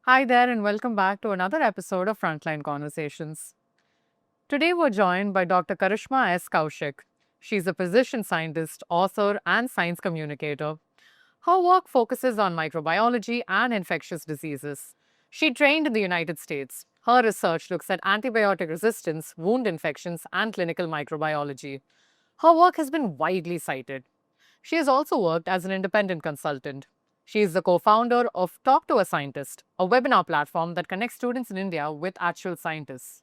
Hi there, and welcome back to another episode of Frontline Conversations. Today, we're joined by Dr. Karishma S. Kaushik. She's a physician scientist, author, and science communicator. Her work focuses on microbiology and infectious diseases. She trained in the United States. Her research looks at antibiotic resistance, wound infections, and clinical microbiology. Her work has been widely cited. She has also worked as an independent consultant. She is the co founder of Talk to a Scientist, a webinar platform that connects students in India with actual scientists.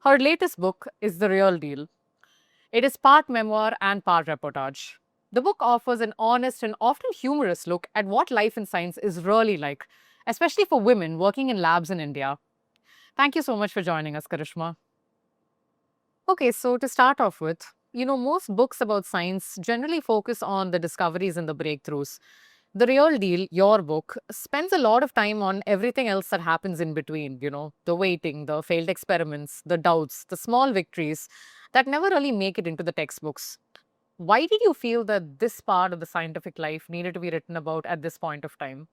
Her latest book is The Real Deal. It is part memoir and part reportage. The book offers an honest and often humorous look at what life in science is really like, especially for women working in labs in India. Thank you so much for joining us, Karishma. Okay, so to start off with, most books about science generally focus on the discoveries and the breakthroughs. The Real Deal, your book, spends a lot of time on everything else that happens in between, the waiting, the failed experiments, the doubts, the small victories that never really make it into the textbooks. Why did you feel that this part of the scientific life needed to be written about at this point of time?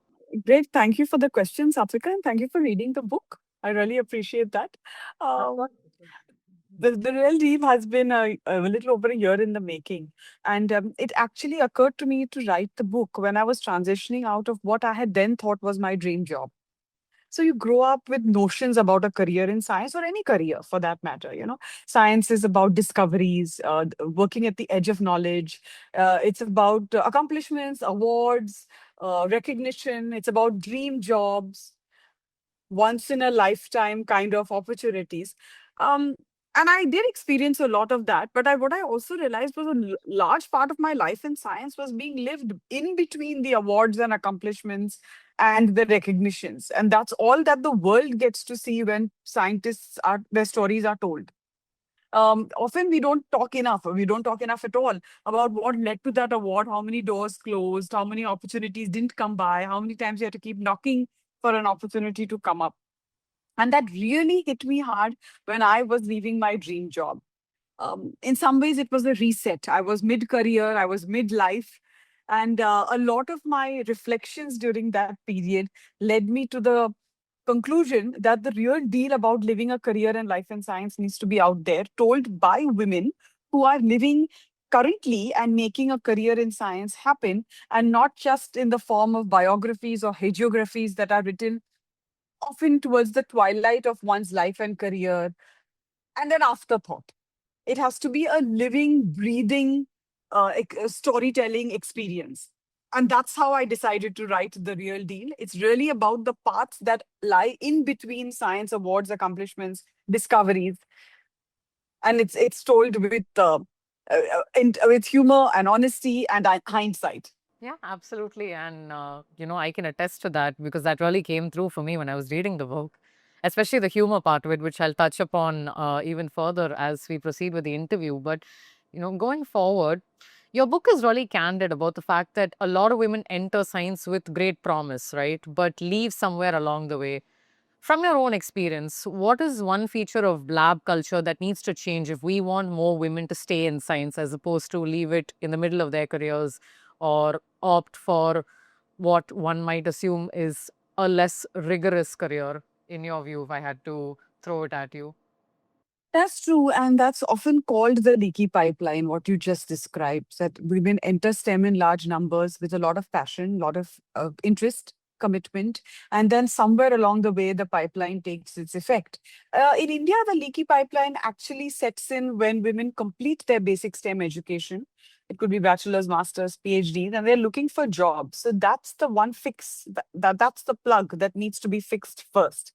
Great. Thank you for the question, Satvika, and thank you for reading the book. I really appreciate that. Um, the real deal has been a little over a year in the making. And it actually occurred to me to write the book when I was transitioning out of what I had then thought was my dream job. So you grow up with notions about a career in science or any career for that matter. Science is about discoveries, working at the edge of knowledge. It's about accomplishments, awards, recognition. It's about dream jobs, once in a lifetime kind of opportunities. Um, and I did experience a lot of that. But what I also realized was large part of my life in science was being lived in between the awards and accomplishments and the recognitions. And that's all that the world gets to see when their stories are told. Often we don't talk enough, or we don't talk enough at all about what led to that award, how many doors closed, how many opportunities didn't come by, how many times you had to keep knocking for an opportunity to come up. And that really hit me hard when I was leaving my dream job. In some ways, it was a reset. I was mid career, I was mid life. And a lot of my reflections during that period led me to the conclusion that the real deal about living a career in life and science needs to be out there, told by women who are living currently and making a career in science happen, and not just in the form of biographies or hagiographies that are written often towards the twilight of one's life and career and an afterthought. It has to be a living, breathing storytelling experience. And that's how I decided to write The Real Deal. It's really about the paths that lie in between science awards, accomplishments, discoveries. And it's told with humor and honesty and hindsight. Yeah, absolutely. And, I can attest to that because that really came through for me when I was reading the book, especially the humor part of it, which I'll touch upon even further as we proceed with the interview. But, going forward, your book is really candid about the fact that a lot of women enter science with great promise, right? But leave somewhere along the way. From your own experience, what is one feature of lab culture that needs to change if we want more women to stay in science as opposed to leave it in the middle of their careers or opt for what one might assume is a less rigorous career, in your view, if I had to throw it at you? That's true. And that's often called the leaky pipeline, what you just described, that women enter STEM in large numbers with a lot of passion, a lot of interest, commitment. And then somewhere along the way, the pipeline takes its effect. In India, the leaky pipeline actually sets in when women complete their basic STEM education. It could be bachelor's, master's, PhDs, and they're looking for jobs. So that's the one fix, that's the plug that needs to be fixed first,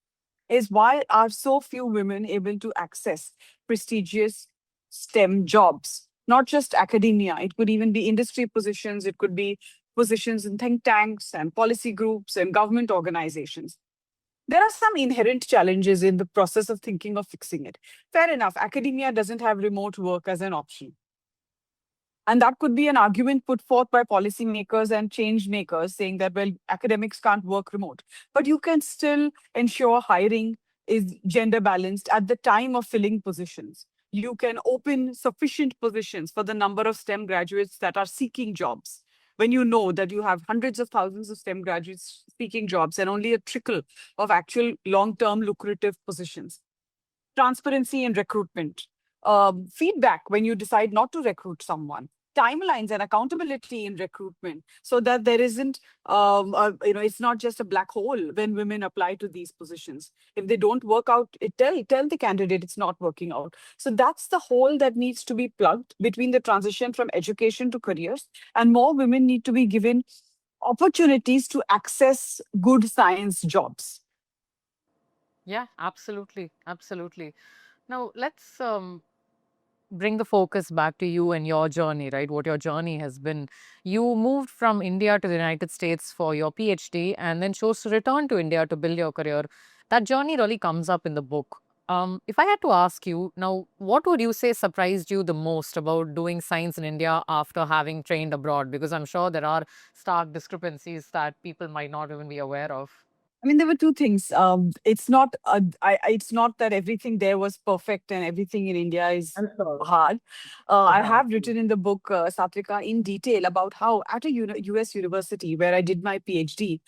is why are so few women able to access prestigious STEM jobs? Not just academia, it could even be industry positions, it could be positions in think tanks and policy groups and government organizations. There are some inherent challenges in the process of thinking of fixing it. Fair enough, academia doesn't have remote work as an option. And that could be an argument put forth by policymakers and change makers saying that, well, academics can't work remote. But you can still ensure hiring is gender balanced at the time of filling positions. You can open sufficient positions for the number of STEM graduates that are seeking jobs. when you know that you have hundreds of thousands of STEM graduates seeking jobs and only a trickle of actual long-term lucrative positions. Transparency in recruitment, feedback when you decide not to recruit someone, timelines and accountability in recruitment, so that there isn't, it's not just a black hole when women apply to these positions. If they don't work out, tell the candidate it's not working out. So that's the hole that needs to be plugged between the transition from education to careers, and more women need to be given opportunities to access good science jobs. Yeah, absolutely. Absolutely. Now, let's bring the focus back to you and your journey, right? What your journey has been. You moved from India to the United States for your PhD and then chose to return to India to build your career. That journey really comes up in the book. If I had to ask you now, what would you say surprised you the most about doing science in India after having trained abroad? Because I'm sure there are stark discrepancies that people might not even be aware of. I mean, there were two things. It's not that everything there was perfect and everything in India is hard. I have written in the book, Satvika, in detail about how at a US university where I did my PhD,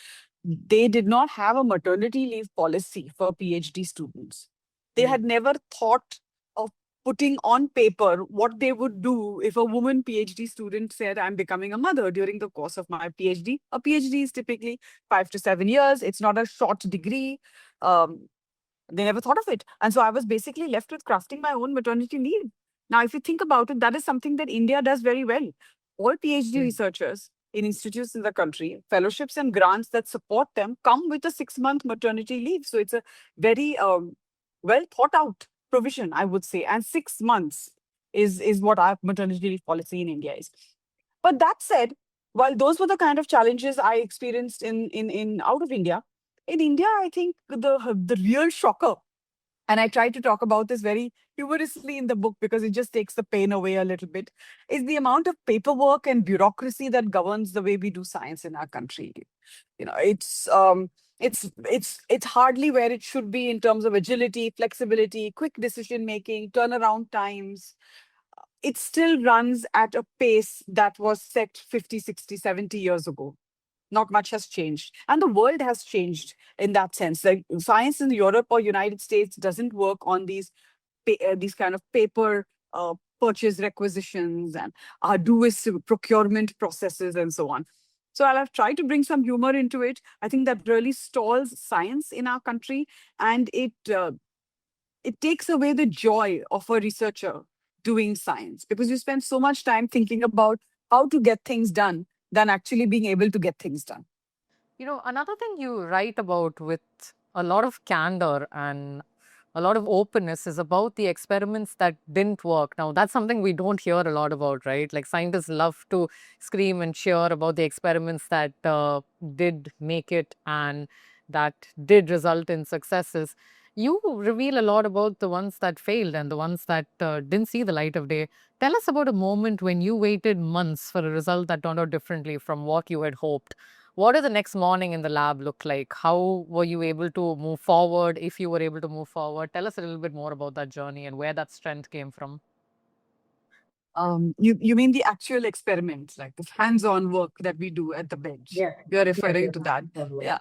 they did not have a maternity leave policy for PhD students. They had never thought of putting on paper what they would do if a woman PhD student said, I'm becoming a mother during the course of my PhD. A PhD is typically 5 to 7 years. It's not a short degree. Um, they never thought of it. And so I was basically left with crafting my own maternity leave. Now, if you think about it, that is something that India does very well. All PhD researchers in institutes in the country, fellowships and grants that support them come with a 6-month maternity leave. So it's a very well thought out provision, I would say. And 6 months is what our maternity leave policy in India is. But that said, while those were the kind of challenges I experienced in out of India, in India, I think the real shocker, and I try to talk about this very humorously in the book because it just takes the pain away a little bit, is the amount of paperwork and bureaucracy that governs the way we do science in our country. You know, it's hardly where it should be in terms of agility, flexibility, quick decision making, turnaround times. It still runs at a pace that was set 50, 60, 70 years ago. Not much has changed. And the world has changed in that sense. Like science in Europe or United States doesn't work on these kind of paper purchase requisitions and arduous procurement processes and so on. So I'll have tried to bring some humor into it. I think that really stalls science in our country, and it takes away the joy of a researcher doing science because you spend so much time thinking about how to get things done than actually being able to get things done. You know, another thing you write about with a lot of candor and a lot of openness is about the experiments that didn't work. Now, that's something we don't hear a lot about, right? Like scientists love to scream and cheer about the experiments that did make it and that did result in successes. You reveal a lot about the ones that failed and the ones that didn't see the light of day. Tell us about a moment when you waited months for a result that turned out differently from what you had hoped. What did the next morning in the lab look like? How were you able to move forward, if you were able to move forward? Tell us a little bit more about that journey and where that strength came from. You mean the actual experiments, like the hands-on work that we do at the bench? You're referring to that. Yeah.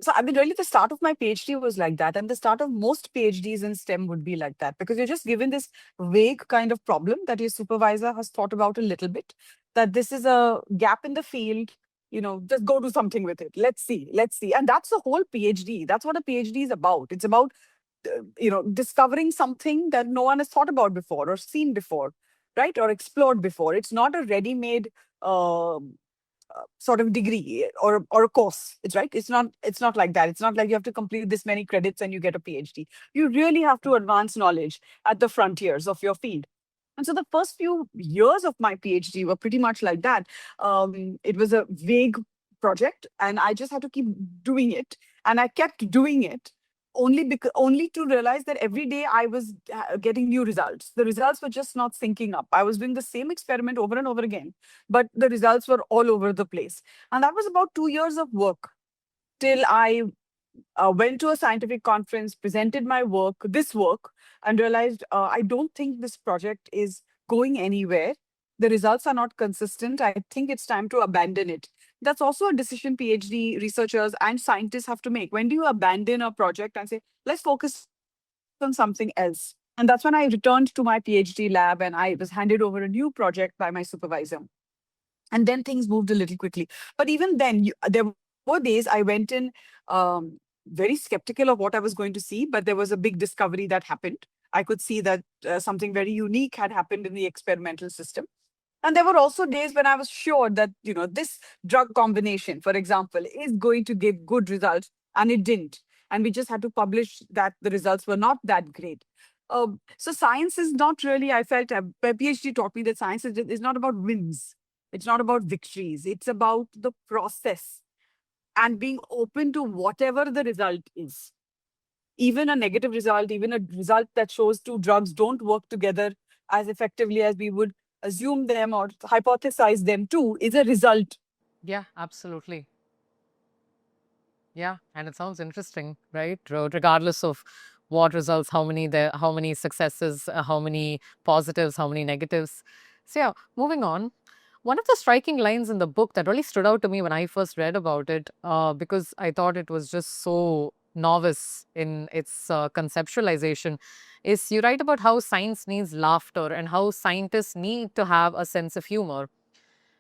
So I mean, really, the start of my PhD was like that, and the start of most PhDs in STEM would be like that because you're just given this vague kind of problem that your supervisor has thought about a little bit. That this is a gap in the field. You know, just go do something with it. Let's see, and that's the whole PhD. That's what a PhD is about. It's about discovering something that no one has thought about before or seen before, right, or explored before. It's not a ready-made uh, sort of degree or a course. It's right. It's not like that. It's not like you have to complete this many credits and you get a PhD. You really have to advance knowledge at the frontiers of your field. And so the first few years of my PhD were pretty much like that. It was a vague project, and I just had to keep doing it. And I kept doing it only to realize that every day I was getting new results. The results were just not syncing up. I was doing the same experiment over and over again, but the results were all over the place. And that was about 2 years of work till I went to a scientific conference, presented my work, this work, and realized I don't think this project is going anywhere the results are not consistent, I think it's time to abandon it. That's also a decision PhD researchers and scientists have to make. When do you abandon a project and say, let's focus on something else? And that's when I returned to my PhD lab and I was handed over a new project by my supervisor. And then things moved a little quickly. But even then, there were days I went in very skeptical of what I was going to see, but there was a big discovery that happened. I could see that something very unique had happened in the experimental system. And there were also days when I was sure that, this drug combination, for example, is going to give good results, and it didn't. And we just had to publish that the results were not that great. So science is not really, I felt, my PhD taught me that science is not about wins. It's not about victories. It's about the process and being open to whatever the result is. Even a negative result, even a result that shows two drugs don't work together as effectively as we would assume them or hypothesize them to, is a result. Yeah, absolutely. Yeah, and it sounds interesting, right? Regardless of what results, how many successes, how many positives, how many negatives. So yeah, moving on. One of the striking lines in the book that really stood out to me when I first read about it, because I thought it was just so novice in its conceptualization, is you write about how science needs laughter and how scientists need to have a sense of humor.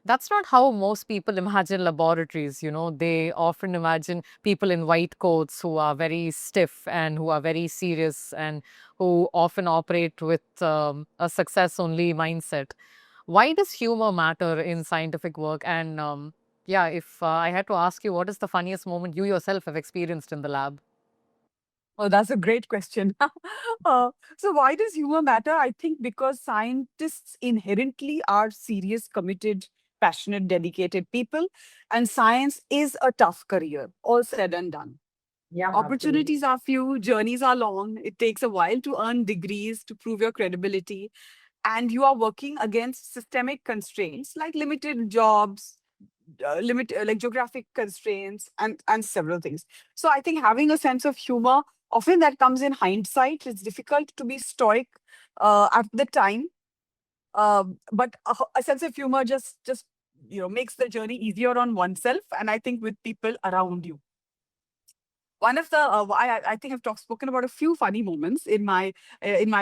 That's not how most people imagine laboratories. They often imagine people in white coats who are very stiff and who are very serious and who often operate with a success only mindset. Why does humor matter in scientific work? And yeah, if I had to ask you, what is the funniest moment you yourself have experienced in the lab? Oh, that's a great question. So, why does humor matter? I think because scientists inherently are serious, committed, passionate, dedicated people, and science is a tough career, all said and done. Yeah, absolutely. Opportunities are few, journeys are long. It takes a while to earn degrees, to prove your credibility, and you are working against systemic constraints like limited jobs, like geographic constraints, and several things. So I think having a sense of humor, often that comes in hindsight. It's difficult to be stoic at the time, but a sense of humor just makes the journey easier on oneself, and I think with people around you. One of the I think I've spoken about a few funny moments in my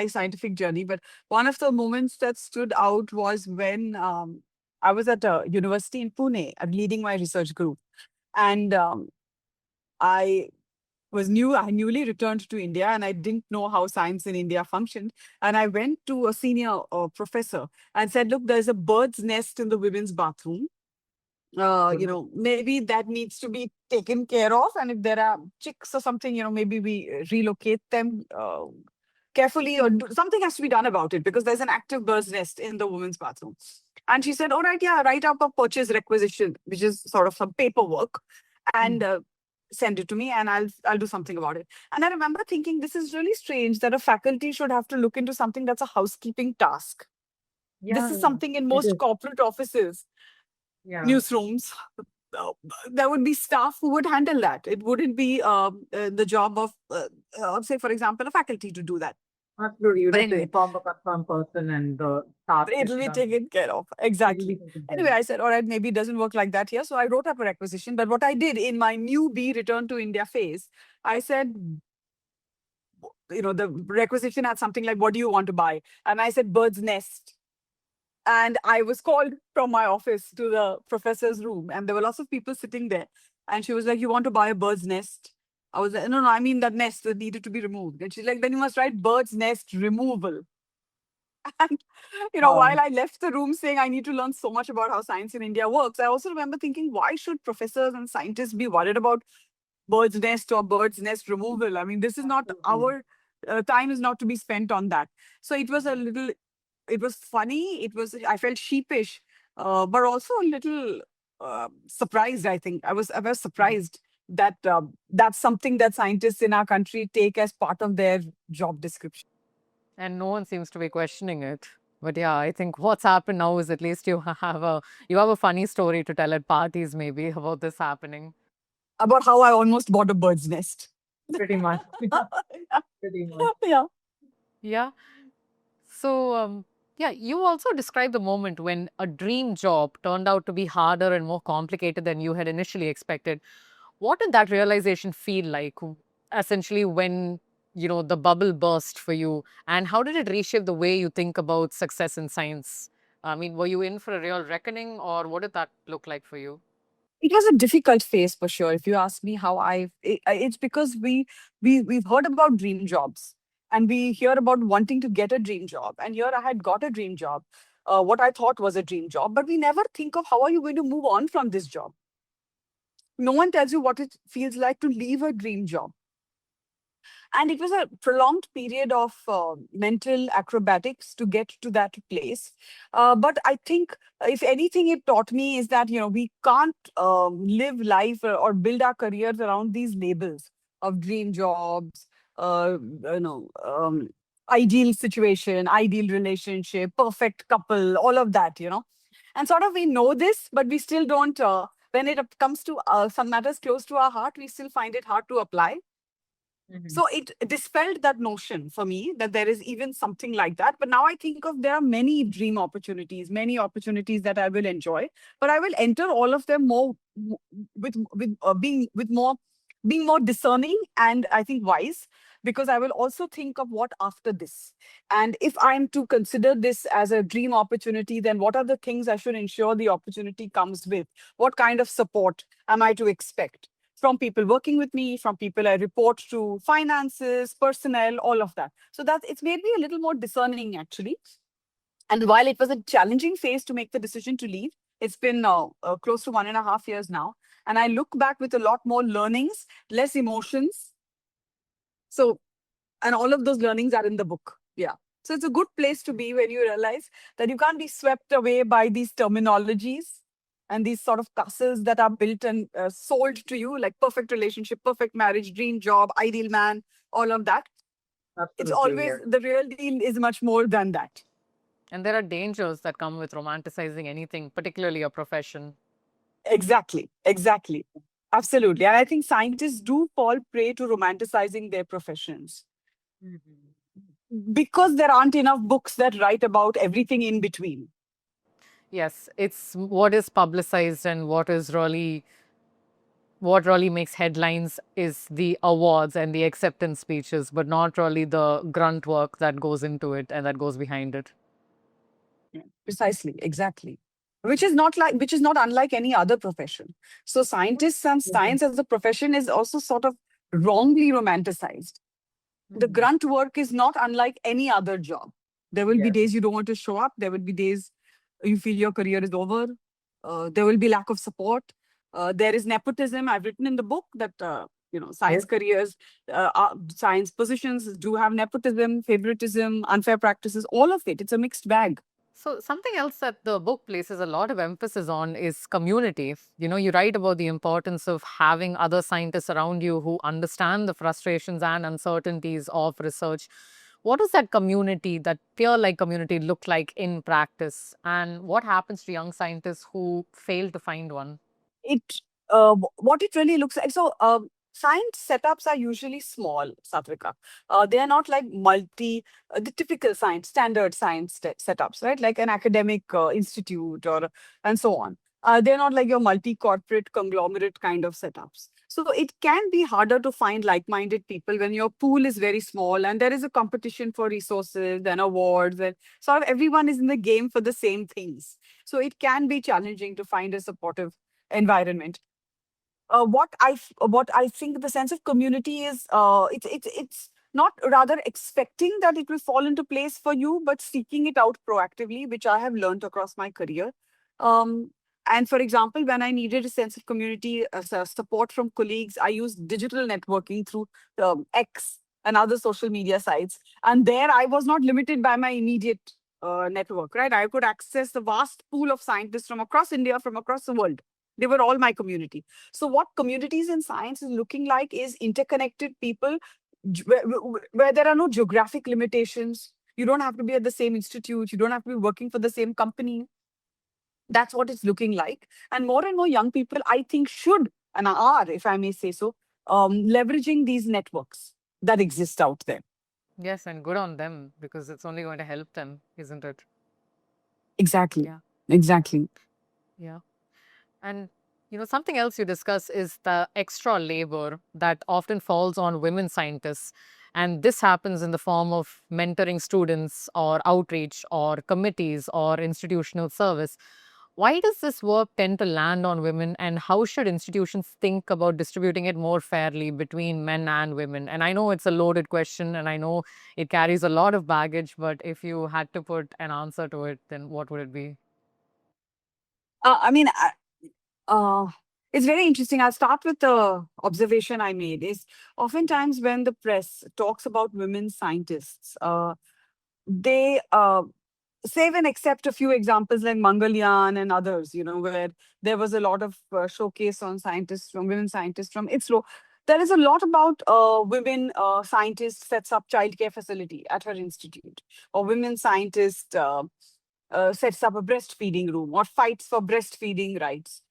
scientific journey, but one of the moments that stood out was when I was at a university in Pune. I'm leading my research group, and I I newly returned to India, and I didn't know how science in India functioned. And I went to a senior professor and said, "Look, there's a bird's nest in the women's bathroom. Maybe that needs to be taken care of. And if there are chicks or something, maybe we relocate them carefully, or something has to be done about it because there's an active bird's nest in the women's bathroom." And she said, "All right, yeah, write up a purchase requisition, which is sort of some paperwork, and send it to me, and I'll do something about it." And I remember thinking, this is really strange that a faculty should have to look into something that's a housekeeping task. This Yeah, is something in it most is. corporate offices, Yeah. newsrooms. uh, there would be staff who would handle that. It wouldn't be the job of, say, for example, a faculty to do that. Absolutely. You'd But have to anyway, inform the concerned person and the task is it'll be done. taken care of. It'll be Exactly. taken care Anyway, of. I said, all right, maybe it doesn't work like that here. So I wrote up a requisition. But what I did in my newbie return to India phase, I said, the requisition had something like, "What do you want to buy?" And I said, "Bird's nest." And I was called from my office to the professor's room, and there were lots of people sitting there. And she was like, "You want to buy a bird's nest?" I was like, "No, no, I mean that nest that needed to be removed." And she's like, "Then you must write bird's nest removal." And, Wow. while I left the room saying I need to learn so much about how science in India works, I also remember thinking, why should professors and scientists be worried about bird's nest or bird's nest removal? I mean, this is not Absolutely. our time is not to be spent on that. So it was funny. I felt sheepish, but also a little surprised. I think I was surprised that that's something that scientists in our country take as part of their job description. And no one seems to be questioning it. But yeah, I think what's happened now is at least you have a funny story to tell at parties maybe about this happening. About how I almost bought a bird's nest. Pretty much. Yeah. Pretty much. Yeah. Yeah. So Yeah, you also described the moment when a dream job turned out to be harder and more complicated than you had initially expected. What did that realization feel like, essentially, when the bubble burst for you, and how did it reshape the way you think about success in science? I mean, were you in for a real reckoning, or what did that look like for you? It was a difficult phase for sure. If you ask me how it's because we've heard about dream jobs and we hear about wanting to get a dream job. And here I had got a dream job, what I thought was a dream job, but we never think of how are you going to move on from this job. No one tells you what it feels like to leave a dream job. And it was a prolonged period of mental acrobatics to get to that place. But I think, if anything, it taught me is that we can't live life or build our careers around these labels of dream jobs, uh, you know um, ideal situation, ideal relationship, perfect couple, all of that. And sort of we know this, but we still don't. When it comes to some matters close to our heart, we still find it hard to apply. Mhm. So it dispelled that notion for me that there is even something like that. But now I think of there are many opportunities that I will enjoy, but I will enter all of them more being more discerning and I think wise, because I will also think of what after this. And if I'm to consider this as a dream opportunity, then what are the things I should ensure the opportunity comes with? What kind of support am I to expect from people working with me, from people I report to, finances, personnel, all of that. So that it's made me a little more discerning actually. And while it was a challenging phase to make the decision to leave, it's been close to 1.5 years now. And I look back with a lot more learnings, less emotions. So, and all of those learnings are in the book. Yeah. So it's a good place to be when you realize that you can't be swept away by these terminologies and these sort of castles that are built and sold to you, like perfect relationship, perfect marriage, dream job, ideal man, all of that. It's Absolutely, always yes. the real deal is much more than that. And there are dangers that come with romanticizing anything, particularly a profession. Exactly. Exactly. Absolutely. And I think scientists do fall prey to romanticizing their professions Mhm. because there aren't enough books that write about everything in between. Yes, it's what is publicized and what really makes headlines is the awards and the acceptance speeches, but not really the grunt work that goes into it and that goes behind it. Yeah, precisely, exactly. Which is not unlike any other profession. So scientists and Mhm. science as a profession is also sort of wrongly romanticized. The Mhm. grunt work is not unlike any other job. There will be Yes. days you don't want to show up. There will be days you feel your career is over. There will be lack of support. There is nepotism. I've written in the book that Yes. science careers, science positions do have nepotism, favoritism, unfair practices. All of it. It's a mixed bag. So, something else that the book places a lot of emphasis on is community. You write about the importance of having other scientists around you who understand the frustrations and uncertainties of research. What does that community, that peer like community, look like in practice? And what happens to young scientists who fail to find one? It what it really looks like. So science setups are usually small, Satvika. They are not like the typical science, standard science setups, right? Like an academic institute or and so on. They're not like your multi-corporate conglomerate kind of setups. So it can be harder to find like-minded people when your pool is very small and there is a competition for resources and awards and sort of everyone is in the game for the same things. So it can be challenging to find a supportive environment. What I think the sense of community is, it's not rather expecting that it will fall into place for you, but seeking it out proactively, which I have learned across my career. Um, and for example, when I needed a sense of community support from colleagues, I used digital networking through X and other social media sites. And there I was not limited by my immediate network, right? I could access the vast pool of scientists from across India, from across the world. They were all my community. So, what communities in science is looking like is interconnected people where there are no geographic limitations. You don't have to be at the same institute. You don't have to be working for the same company. That's what it's looking like. And more young people, I think, should and are, if I may say so, leveraging these networks that exist out there. Yes, and good on them because it's only going to help them, isn't it? Exactly. Yeah. Exactly. Yeah. And something else you discuss is the extra labor that often falls on women scientists. And this happens in the form of mentoring students or outreach or committees or institutional service. Why does this work tend to land on women, and how should institutions think about distributing it more fairly between men and women? And I know it's a loaded question and I know it carries a lot of baggage, but if you had to put an answer to it, then what would it be? I mean, uh, it's very interesting. I'll start with the observation I made is oftentimes when the press talks about women scientists, they save and accept a few examples like Mangalyaan and others, where there was a lot of showcase on scientists from women scientists from ISRO. There is a lot about women scientists sets up childcare facility at her institute, or women scientist sets up a breastfeeding room or fights for breastfeeding rights.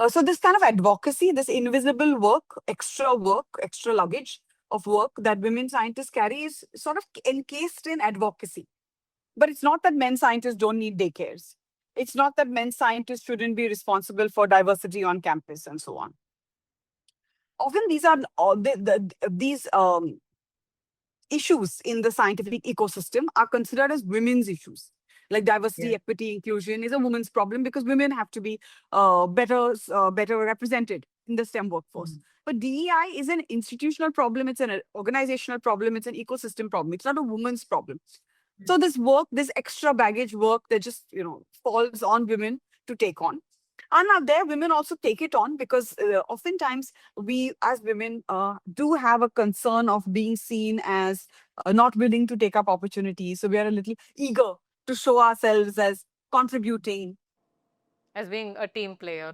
So this kind of advocacy, this invisible work, extra luggage of work that women scientists carry is sort of encased in advocacy. But it's not that men scientists don't need daycares. It's not that men scientists shouldn't be responsible for diversity on campus and so on. Often these are all these issues in the scientific ecosystem are considered as women's issues. Like diversity, equity, inclusion is a woman's problem because women have to be better represented in the STEM workforce. But DEI is an institutional problem. It's an organizational problem. It's an ecosystem problem. It's not a woman's problem. So this work, this extra baggage work that just, falls on women to take on. And now there, women also take it on because oftentimes we as women do have a concern of being seen as not willing to take up opportunities. So we are a little eager to show ourselves as contributing, As being a team player.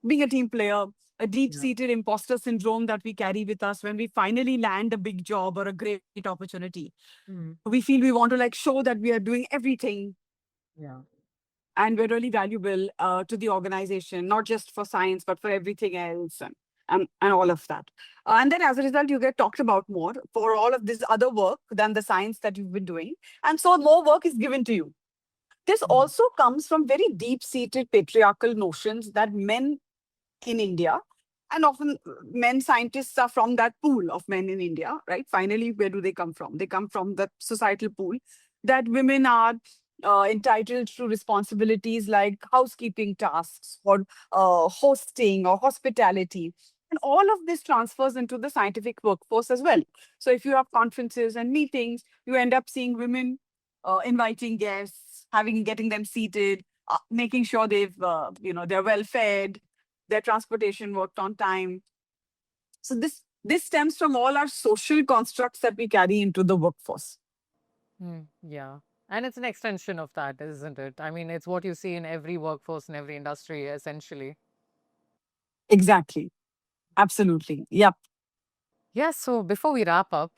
being a team player, a deep-seated imposter syndrome that we carry with us when we finally land a big job or a great opportunity. We feel we want to like show that we are doing everything Yeah. and we're really valuable to the organization, not just for science, but for everything else and all of that. And then as a result, you get talked about more for all of this other work than the science that you've been doing. And so more work is given to you. This also comes from very deep-seated patriarchal notions that men in India, and often men scientists are from that pool of men in India, right? Finally, where do they come from? They come from the societal pool that women are entitled to responsibilities like housekeeping tasks or hosting or hospitality. And all of this transfers into the scientific workforce as well. So if you have conferences and meetings, you end up seeing women inviting guests, getting them seated, making sure they're well fed, their transportation worked on time. So this stems from all our social constructs that we carry into the workforce. Yeah. And it's an extension of that, isn't it? I mean, it's what you see in every workforce in every industry, essentially. Exactly. Absolutely. Yep. Yeah. So before we wrap up,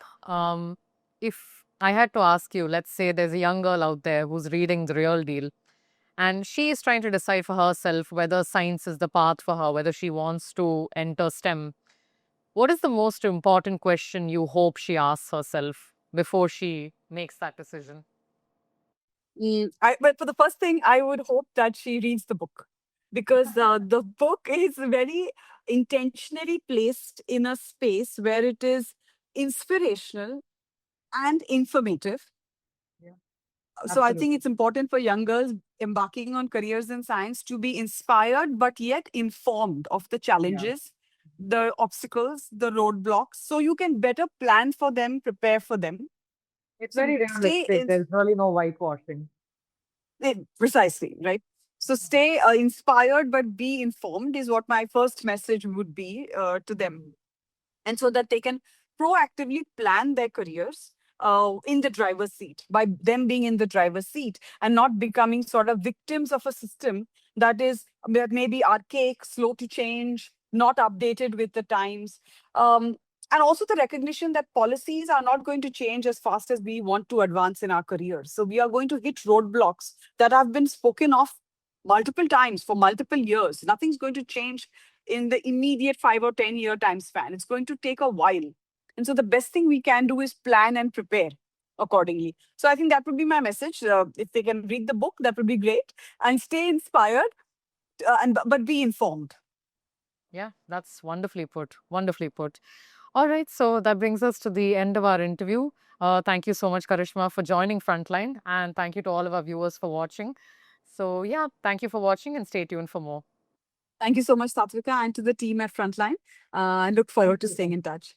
if I had to ask you, let's say there's a young girl out there who's reading The Real Deal and she is trying to decide for herself whether science is the path for her, whether she wants to enter STEM. What is the most important question you hope she asks herself before she makes that decision? But for the first thing, I would hope that she reads the book because the book is very intentionally placed in a space where it is inspirational and informative. So I think it's important for young girls embarking on careers in science to be inspired, but yet informed of the challenges, the obstacles, the roadblocks, so you can better plan for them, prepare for them. It's So very stay realistic. in There's really no whitewashing. precisely right. So stay inspired, but be informed is what my first message would be to them, and so that they can proactively plan their careers in the driver's seat by them being in the driver's seat and not becoming sort of victims of a system that may be archaic, slow to change, not updated with the times. um, and also the recognition that policies are not going to change as fast as we want to advance in our careers, so we are going to hit roadblocks that have been spoken of multiple times for multiple years. Nothing's going to change in the immediate 5 or 10 year time span. It's going to take a while. And so the best thing we can do is plan and prepare accordingly. So I think that would be my message. If they can read the book, that would be great, and stay inspired, and but be informed. Yeah, that's wonderfully put. Wonderfully put. All right, so that brings us to the end of our interview. Thank you so much, Karishma, for joining Frontline, and thank you to all of our viewers for watching. So, yeah, thank you for watching and stay tuned for more. Thank you so much, Satvika, and to the team at Frontline. I look forward to staying in touch.